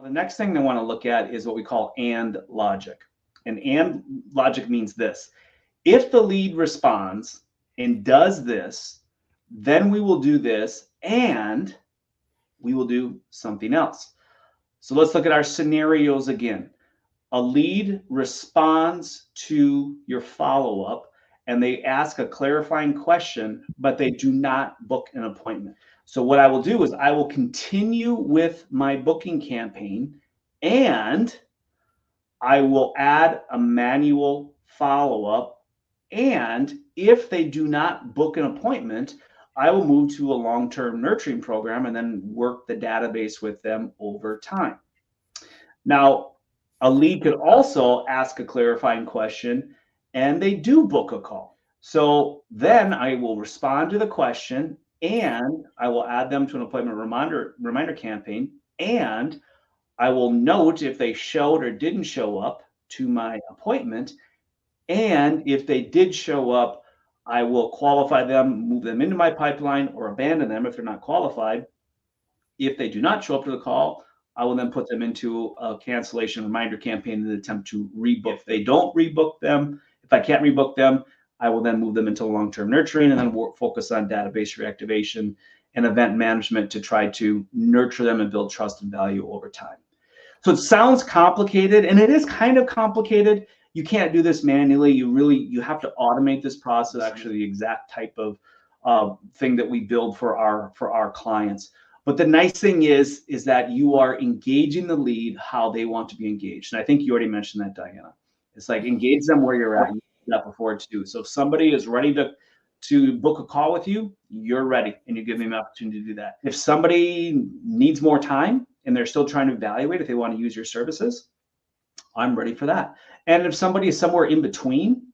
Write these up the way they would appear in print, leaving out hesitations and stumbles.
The next thing I want to look at is what we call and logic. And logic means this. If the lead responds and does this, then we will do this and we will do something else. So let's look at our scenarios again. A lead responds to your follow-up and they ask a clarifying question, but they do not book an appointment. So what I will do is I will continue with my booking campaign and I will add a manual follow-up. And if they do not book an appointment, I will move to a long-term nurturing program and then work the database with them over time. Now, a lead could also ask a clarifying question and they do book a call. So then I will respond to the question and I will add them to an appointment reminder campaign, and I will note if they showed or didn't show up to my appointment. And if they did show up, I will qualify them, move them into my pipeline, or abandon them if they're not qualified. If they do not show up to the call, I will then put them into a cancellation reminder campaign in an attempt to rebook. If they don't rebook them, if I can't rebook them, I will then move them into long-term nurturing and then focus on database reactivation and event management to try to nurture them and build trust and value over time. So it sounds complicated, and it is kind of complicated. You can't do this manually. You have to automate this process. Actually, the exact type of thing that we build for our clients. But the nice thing is that you are engaging the lead how they want to be engaged. And I think you already mentioned that, Diana. It's like engage them where you're at. You did that before too. So if somebody is ready to book a call with you, you're ready, and you give them an opportunity to do that. If somebody needs more time and they're still trying to evaluate if they want to use your services, I'm ready for that. And if somebody is somewhere in between,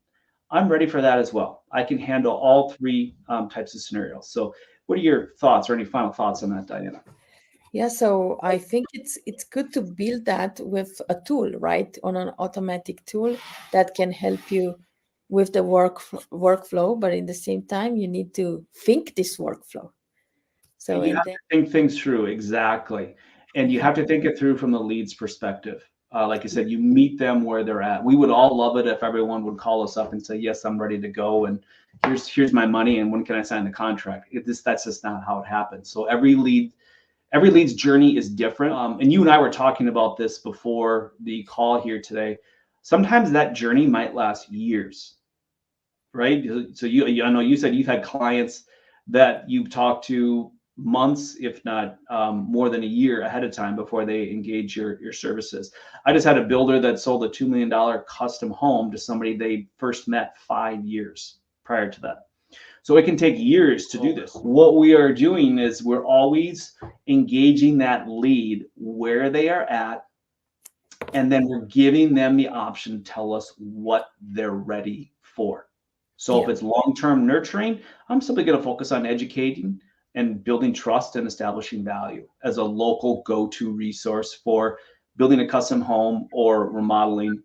I'm ready for that as well. I can handle all three types of scenarios. So what are your thoughts or any final thoughts on that, Diana? Yeah, so I think it's good to build that with a tool, right? On an automatic tool that can help you with the workflow, but in the same time, you need to think this workflow. So you have to think things through, exactly. And you have to think it through from the lead's perspective. Like you said, you meet them where they're at. We would all love it if everyone would call us up and say, yes, I'm ready to go, and here's my money, and when can I sign the contract? That's just not how it happens. So every lead's journey is different. And you and I were talking about this before the call here today. Sometimes that journey might last years, right? So I know you said you've had clients that you've talked to months, if not more than a year ahead of time before they engage your services. I just had a builder that sold a $2 million custom home to somebody they first met 5 years prior to that. So it can take years to do this. What we are doing is we're always engaging that lead where they are at, and then we're giving them the option to tell us what they're ready for. So if it's long-term nurturing, I'm simply going to focus on educating and building trust and establishing value as a local go-to resource for building a custom home or remodeling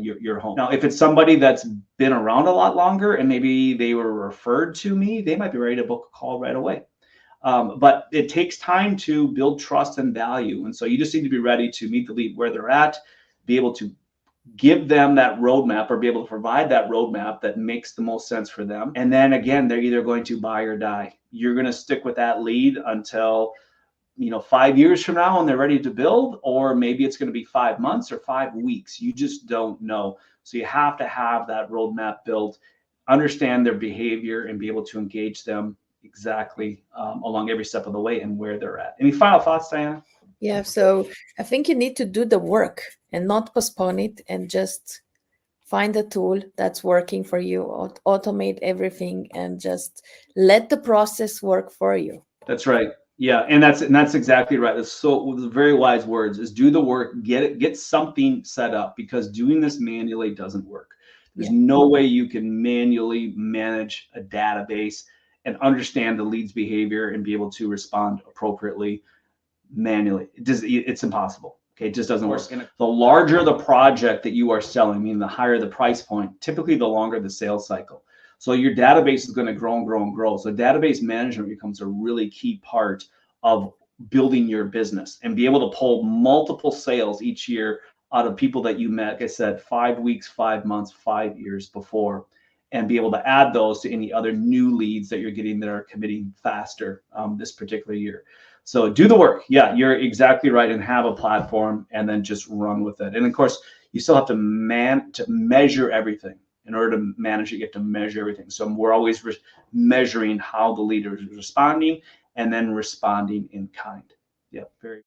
your home. Now, if it's somebody that's been around a lot longer and maybe they were referred to me, they might be ready to book a call right away. But it takes time to build trust and value. And so you just need to be ready to meet the lead where they're at, be able to give them that roadmap or be able to provide that roadmap that makes the most sense for them. And then again, they're either going to buy or die. You're going to stick with that lead until 5 years from now and they're ready to build, or maybe it's going to be 5 months or 5 weeks. You just don't know. So you have to have that roadmap built, understand their behavior, and be able to engage them exactly along every step of the way and where they're at. Any final thoughts, Diana? Yeah, so I think you need to do the work and not postpone it, and just find a tool that's working for you, automate everything, and just let the process work for you. That's right. Yeah, and that's exactly right. That's so very wise words. Is do the work, get something set up, because doing this manually doesn't work. There's no way you can manually manage a database and understand the lead's behavior and be able to respond appropriately manually. It's impossible. Okay, it just doesn't work. The larger the project that you are selling, meaning the higher the price point, typically the longer the sales cycle. So your database is going to grow and grow and grow. So database management becomes a really key part of building your business and be able to pull multiple sales each year out of people that you met, like I said, 5 weeks, 5 months, 5 years before, and be able to add those to any other new leads that you're getting that are committing faster this particular year. So do the work. Yeah, you're exactly right, and have a platform and then just run with it. And of course, you still have to measure everything. In order to manage it, you have to measure everything. So we're always measuring how the leader is responding and then responding in kind. Yeah, very